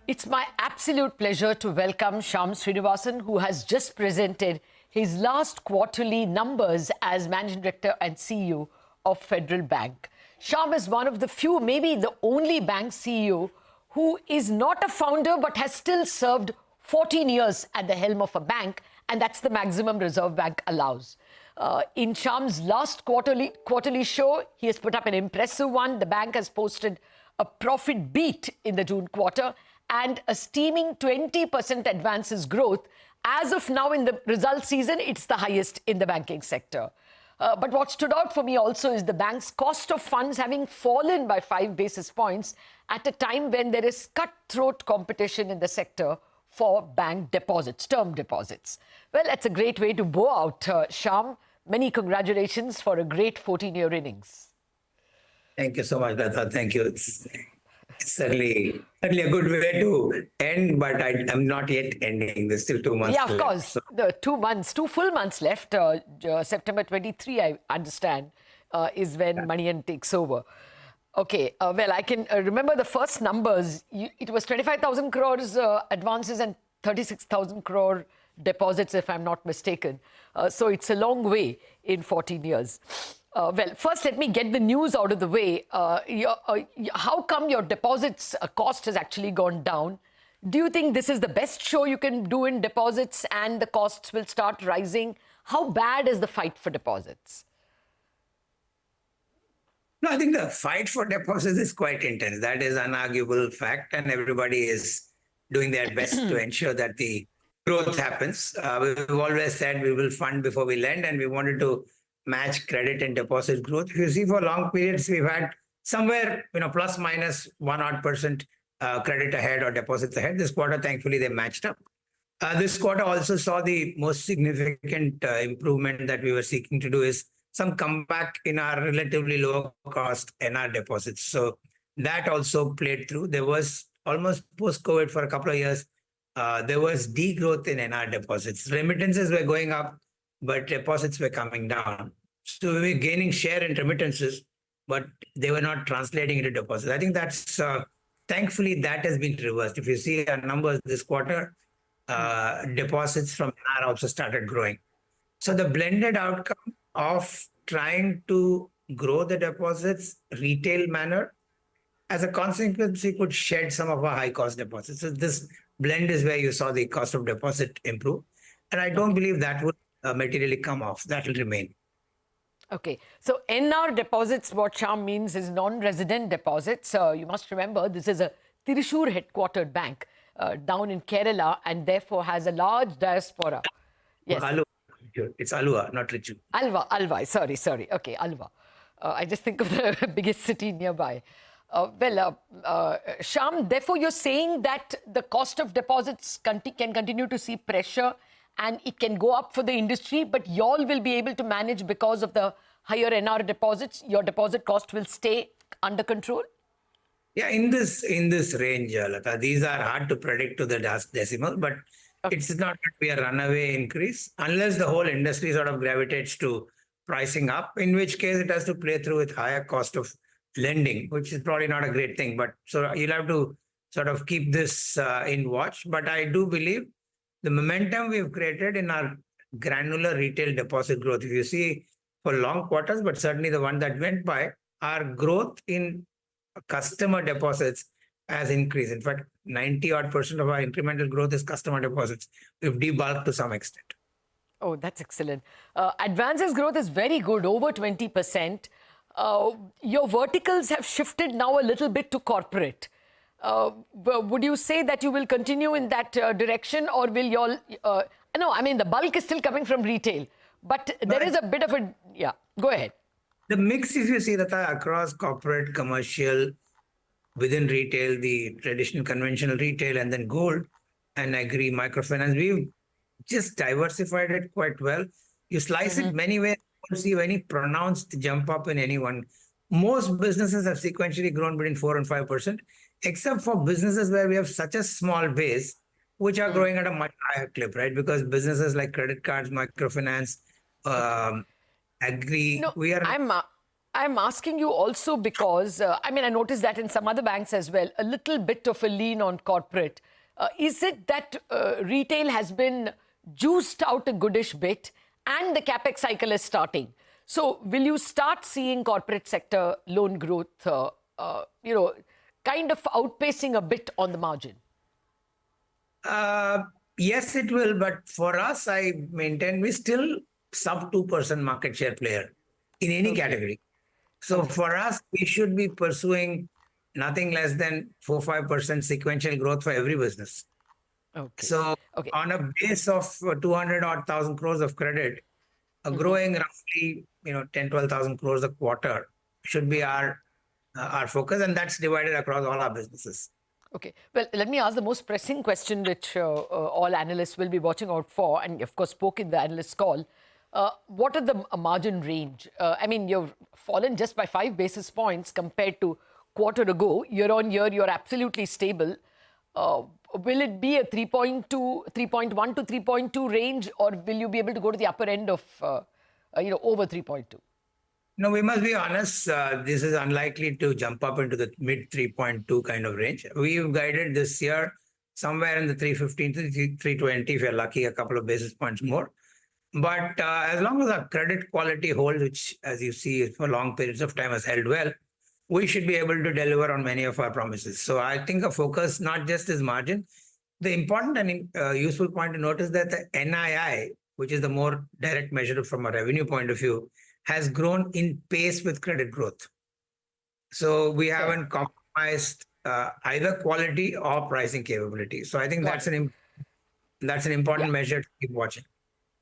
It's my absolute pleasure to welcome Shyam Srinivasan, who has just presented his last quarterly numbers as Managing Director and CEO of Federal Bank. Shyam is one of the few, maybe the only bank CEO who is not a founder but has still served 14 years at the helm of a bank, and that's the maximum Reserve Bank allows. In Shyam's last quarterly show, he has put up an impressive one. The bank has posted a profit beat in the June quarter and a steaming 20% advances growth. As of now in the result season, it's the highest in the banking sector. But what stood out for me also is the bank's cost of funds having fallen by 5 basis points at a time when there is cutthroat competition in the sector for bank deposits, term deposits. Well, that's a great way to bow out, Shyam. Many congratulations for a great 14-year innings. Thank you so much, Latha. Thank you. It's certainly a good way to end, but I'm not yet ending. There's still 2 months Yeah, of left, course. so. The 2 months, 2 full months left. September 23, I understand, is when Manian takes over. Okay, well, I can remember the first numbers. It was 25,000 crores advances and 36,000 crore deposits, if I'm not mistaken. So it's a long way in 14 years. Well, first, let me get the news out of the way. How come your deposits cost has actually gone down? Do you think this is the best show you can do in deposits and the costs will start rising? How bad is the fight for deposits? No, I think the fight for deposits is quite intense. That is an unarguable fact, and everybody is doing their best to ensure that the growth happens. We've always said we will fund before we lend, and we wanted to match credit and deposit growth. If you see for long periods, we've had somewhere, plus minus 1% credit ahead or deposits ahead. This quarter, thankfully, they matched up. This quarter also saw the most significant improvement that we were seeking to do is some comeback in our relatively low cost NR deposits. So that also played through. There was almost post-COVID for a couple of years, there was degrowth in NR deposits. Remittances were going up, but deposits were coming down. So we were gaining share in remittances, but they were not translating into deposits. I think that's, thankfully, that has been reversed. If you see our numbers this quarter, deposits from NR also started growing. So the blended outcome of trying to grow the deposits retail manner, as a consequence, we could shed some of our high-cost deposits. So this blend is where you saw the cost of deposit improve. And I don't believe that would materially come off. That will remain. Okay. So NR deposits, what Shyam means is non-resident deposits. You must remember, this is a Thrissur headquartered bank down in Kerala and therefore has a large diaspora. Yes. It's Alua, not Richu. Alva. Sorry. Okay, Alva. I just think of the biggest city nearby. Shyam, therefore you're saying that the cost of deposits can continue to see pressure and it can go up for the industry, but y'all will be able to manage because of the higher NR deposits. Your deposit cost will stay under control? Yeah, in this range, Latha, these are hard to predict to the decimal, but okay. It's not going to be a runaway increase unless the whole industry sort of gravitates to pricing up, in which case it has to play through with higher cost of lending, which is probably not a great thing. But so you'll have to sort of keep this in watch. But I do believe the momentum we've created in our granular retail deposit growth, if you see for long quarters, but certainly the one that went by, our growth in customer deposits has increased. In fact, 90% of our incremental growth is customer deposits. We've debulked to some extent. Oh, that's excellent. Advances growth is very good, over 20%. Your verticals have shifted now a little bit to corporate. Would you say that you will continue in that direction, or will you all... no, I mean, the bulk is still coming from retail, but there is a bit of a... Yeah, go ahead. The mix, if you see that across corporate, commercial, within retail, the traditional conventional retail, and then gold and agri microfinance, we've just diversified it quite well. You slice it many ways, you don't see any pronounced jump up in any one. Most businesses have sequentially grown between 4 and 5%, except for businesses where we have such a small base, which are growing at a much higher clip, right? Because businesses like credit cards, microfinance, agri, no, we are... I'm asking you also because, I mean, I noticed that in some other banks as well, a little bit of a lean on corporate. Is it that retail has been juiced out a goodish bit and the capex cycle is starting? So will you start seeing corporate sector loan growth, kind of outpacing a bit on the margin? Yes, it will. But for us, I maintain we still sub 2% market share player in any category. So for us, we should be pursuing nothing less than 4-5% sequential growth for every business. Okay. So Okay. on a base of 200 odd thousand crores of credit, growing roughly 10-12,000 crores a quarter should be our focus, and that's divided across all our businesses. Okay. Well, let me ask the most pressing question, which all analysts will be watching out for, and of course spoke in the analyst call. What are the margin range? I mean, you've fallen just by 5 basis points compared to quarter ago. Year on year, you're absolutely stable. Will it be a 3.1 to 3.2 range, or will you be able to go to the upper end of, over 3.2? No, we must be honest. This is unlikely to jump up into the mid 3.2 kind of range. We've guided this year somewhere in the 315 to 320, if you're lucky, a couple of basis points more. But as long as our credit quality holds, which, as you see, for long periods of time has held well, we should be able to deliver on many of our promises. So I think a focus not just is margin. The important and useful point to note is that the NII, which is the more direct measure from a revenue point of view, has grown in pace with credit growth. So we haven't compromised either quality or pricing capability. So I think that's an important measure to keep watching.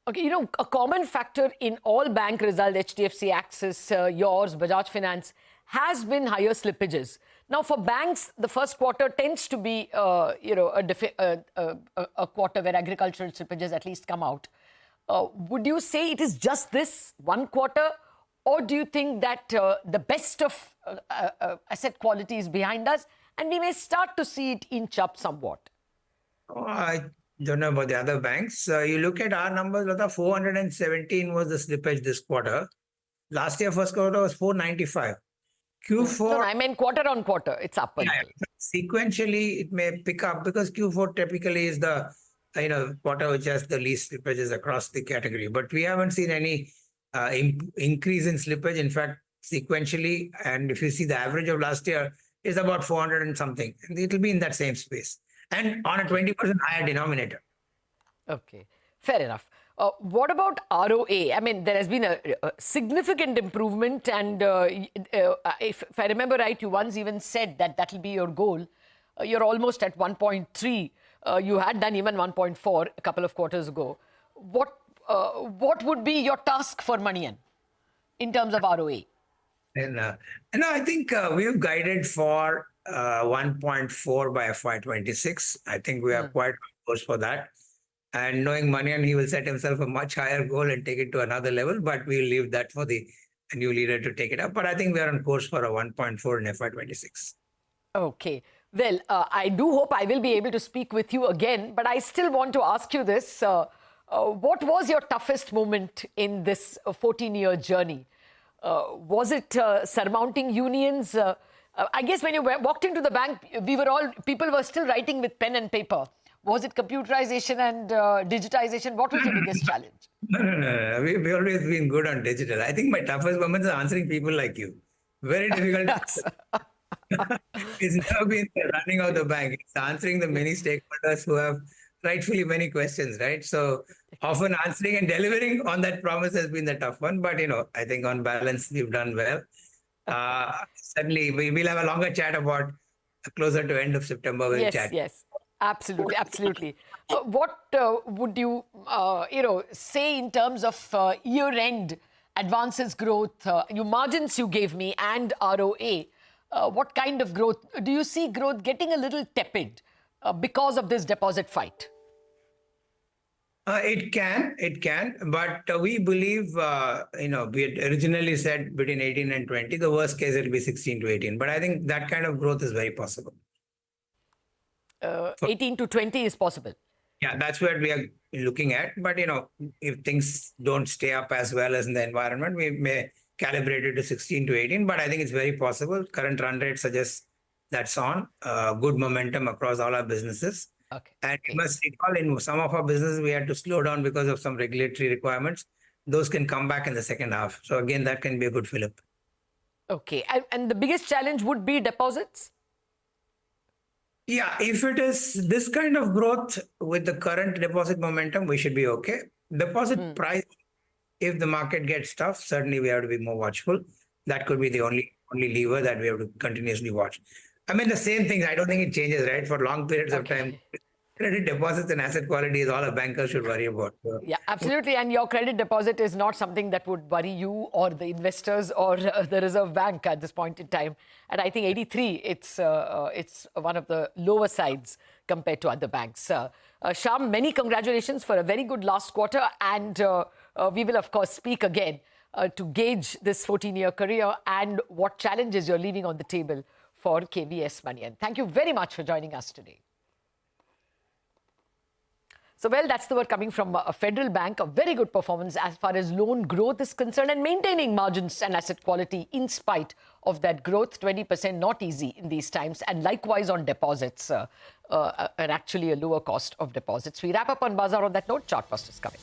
Okay, a common factor in all bank results, HDFC, Axis, yours, Bajaj Finance, has been higher slippages. Now, for banks, the first quarter tends to be, a quarter where agricultural slippages at least come out. Would you say it is just this one quarter, or do you think that the best of asset quality is behind us and we may start to see it inch up somewhat? Oh, I don't know about the other banks. You look at our numbers, Latha, 417 was the slippage this quarter. Last year, first quarter was 495. Q4. No, I mean quarter on quarter, it's up. Yeah, sequentially, it may pick up because Q4 typically is the quarter which has the least slippages across the category. But we haven't seen any increase in slippage. In fact, sequentially, and if you see the average of last year, is about 400 and something. And it will be in that same space. And on a 20% higher denominator. Okay, fair enough. What about RoA? I mean, there has been a significant improvement. And if I remember right, you once even said that that will be your goal. You're almost at 1.3. You had done even 1.4 a couple of quarters ago. What would be your task for Manian in terms of RoA? And I think we've guided for 1.4 by FY26. I think we are quite close for that. And knowing Manian, he will set himself a much higher goal and take it to another level. But we'll leave that for the new leader to take it up. But I think we are on course for a 1.4 in FY26. Okay. Well, I do hope I will be able to speak with you again. But I still want to ask you this. What was your toughest moment in this 14-year journey? Was it surmounting unions? I guess when you walked into the bank, people were still writing with pen and paper. Was it computerization and digitization? What was your biggest challenge? No. We've always been good on digital. I think my toughest moments are answering people like you. Very difficult. It's never been running out the bank. It's answering the many stakeholders who have rightfully many questions, right? So often answering and delivering on that promise has been the tough one. But, I think on balance, we've done well. Certainly, we'll have a longer chat about closer to end of September. We'll chat. Yes. Absolutely. What would you, say in terms of year-end advances growth, your margins you gave me and RoA? What kind of growth? Do you see growth getting a little tepid because of this deposit fight? It can, but we believe, we had originally said between 18 and 20, the worst case it will be 16 to 18. But I think that kind of growth is very possible. 18 to 20 is possible. Yeah, that's what we are looking at. But, if things don't stay up as well as in the environment, we may calibrated to 16 to 18, but I think it's very possible. Current run rate suggests that's on. Good momentum across all our businesses. Okay. And you must recall in some of our businesses, we had to slow down because of some regulatory requirements. Those can come back in the second half. So again, that can be a good fill-up. Okay. And the biggest challenge would be deposits? Yeah, if it is this kind of growth with the current deposit momentum, we should be okay. Deposit price, if the market gets tough, certainly we have to be more watchful. That could be the only lever that we have to continuously watch. I mean, the same thing, I don't think it changes, right? For long periods of time, credit deposits and asset quality is all a banker should worry about. So, Yeah, absolutely. And your credit deposit is not something that would worry you or the investors or the Reserve Bank at this point in time. And I think 83, it's one of the lower sides compared to other banks. Shyam, many congratulations for a very good last quarter. And we will, of course, speak again to gauge this 14-year career and what challenges you're leaving on the table for KVS Money. And thank you very much for joining us today. So, well, that's the word coming from a federal bank. A very good performance as far as loan growth is concerned and maintaining margins and asset quality in spite of that growth. 20% not easy in these times. And likewise on deposits, and actually a lower cost of deposits. We wrap up on Bazaar on that note. Chartbusters coming.